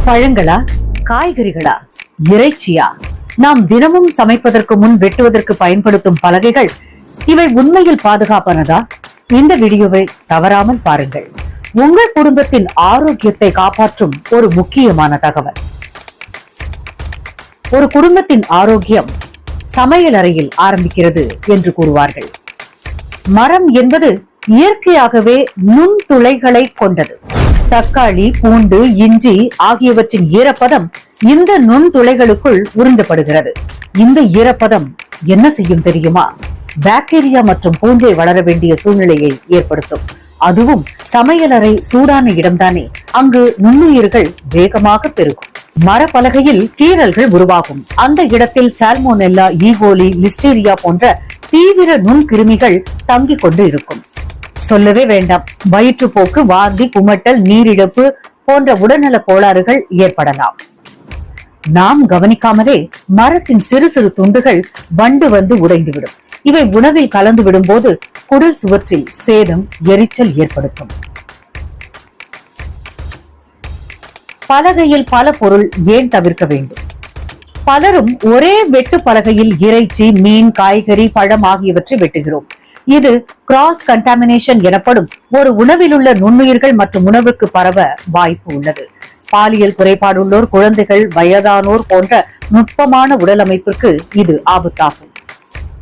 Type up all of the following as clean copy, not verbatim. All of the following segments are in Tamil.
பழங்களா, காய்கறிகளா, இறைச்சியா? நாம் தினமும் சமைப்பதற்கு முன் வெட்டுவதற்கு பயன்படுத்தும் பலகைகள் இவை உண்மையில் பாதுகாப்பானதா? இந்த வீடியோவை தவறாமல் பாருங்கள். உங்கள் குடும்பத்தின் ஆரோக்கியத்தை காப்பாற்றும் ஒரு முக்கியமான தகவல். ஒரு குடும்பத்தின் ஆரோக்கியம் சமையல் அறையில் ஆரம்பிக்கிறது என்று கூறுவார்கள். மரம் என்பது இயற்கையாகவே நுண்துளைகளை கொண்டது. தக்காளி, பூண்டு, இஞ்சி ஆகியவற்றின் ஈரப்பதம் இந்த நுண்துளைகளுக்குள் உறிஞ்சப்படுகிறது. இந்த ஈரப்பதம் என்ன செய்யும் தெரியுமா? பாக்டீரியா மற்றும் பூஞ்சை வளர வேண்டிய சூழ்நிலையை ஏற்படுத்தும். அதுவும் சமையலறை சூடான இடம்தானே, அங்கு நுண்ணுயிர்கள் வேகமாக பெருகும். மரப்பலகையில் கீறல்கள் உருவாகும். அந்த இடத்தில் சால்மோனெல்லா, ஈகோலி, லிஸ்டீரியா போன்ற தீவிர நுண்கிருமிகள் தங்கிக் கொண்டு இருக்கும். சொல்லவே வேண்டாம், வயிற்றுப்போக்கு, வாந்தி, குமட்டல், நீரிழப்பு போன்ற உடல்நல கோளாறுகள் ஏற்படலாம். நாம் கவனிக்காமலே மரத்தின் சிறு சிறு துண்டுகள் வண்டு வந்து உடைந்துவிடும். இவை உணவில் கலந்து விடும் போது குடல் சுவற்றில் சேதம், எரிச்சல் ஏற்படுத்தும். பலகையில் பல பொருள் ஏன் தவிர்க்க வேண்டும்? பலரும் ஒரே வெட்டு பலகையில் இறைச்சி, மீன், காய்கறி, பழம் ஆகியவற்றை வெட்டுகிறோம். இது கிராஸ் கண்டாமினேஷன் எனப்படும். ஒரு உணவில் உள்ள நுண்ணுயிர்கள் மற்றும் உணவுக்கு பரவ வாய்ப்பு உள்ளது. பாலியல் குறைபாடுள்ளோர், குழந்தைகள், வயதானோர் போன்ற நுட்பமான உடல் அமைப்பிற்கு இது ஆபத்தாகும்.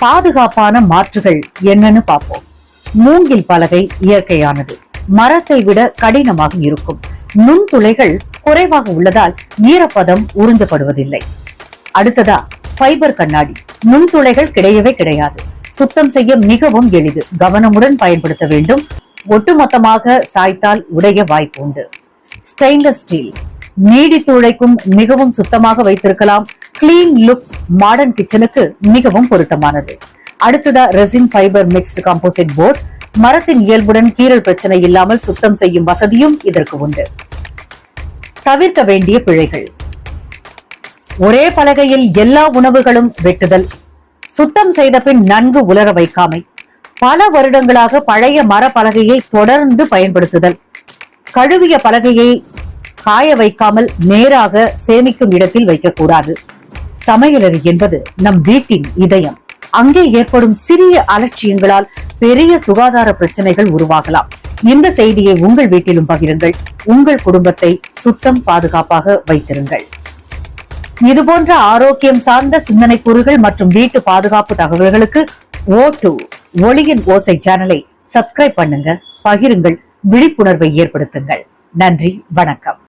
பாதுகாப்பான மாற்றுகள் என்னன்னு பார்ப்போம். மூங்கில் பலகை இயற்கையானது, மரத்தை விட கடினமாக இருக்கும். நுண்துளைகள் குறைவாக உள்ளதால் ஈரப்பதம் உறிஞ்சப்படுவதில்லை. அடுத்ததா ஃபைபர் கண்ணாடி. நுண்துளைகள் கிடையவே கிடையாது. சுத்தம் செய்ய மிகவும் எளிது. கவனமுடன் பயன்படுத்த வேண்டும். ஒட்டுமொத்தமாக சாய்த்தால் உடைய வாய்ப்பு உண்டு. ஸ்டெயின்லெஸ் ஸ்டீல் நீடித்து உழைக்கும், மிகவும் சுத்தமாக வைத்திருக்கலாம். கிளீன் லுக் மாடர்ன் கிச்சனுக்கு மிகவும் பொருத்தமானது. அடுத்ததா resin fibre mixed composite board. மரத்தின் இயல்புடன் கீறல் பிரச்சனை இல்லாமல் சுத்தம் செய்யும் வசதியும் இதற்கு உண்டு. தவிர்க்க வேண்டிய பிழைகள்: ஒரே பலகையில் எல்லா உணவுகளும் வெட்டுதல், சுத்தம் செய்த பின் நன்கு உலர வைக்காமை, பல வருடங்களாக பழைய மர பலகையை தொடர்ந்து பயன்படுத்துதல், கழுவிய பலகையை காய வைக்காமல் நேராக சேமிக்கும் இடத்தில் வைக்கக்கூடாது. சமையலறை என்பது நம் வீட்டின் இதயம். அங்கே ஏற்படும் சிறிய அலட்சியங்களால் பெரிய சுகாதார பிரச்சனைகள் உருவாகலாம். இந்த செய்தியை உங்கள் வீட்டிலும் பகிருங்கள். உங்கள் குடும்பத்தை சுத்தம், பாதுகாப்பாக வைத்திருங்கள். இதுபோன்ற ஆரோக்கியம் சார்ந்த சிந்தனை கூறுகள் மற்றும் வீட்டு பாதுகாப்பு தகவல்களுக்கு O2 ஒளியின் ஓசை சேனலை சப்ஸ்கிரைப் பண்ணுங்க, பகிருங்கள், விழிப்புணர்வை ஏற்படுத்துங்கள். நன்றி, வணக்கம்.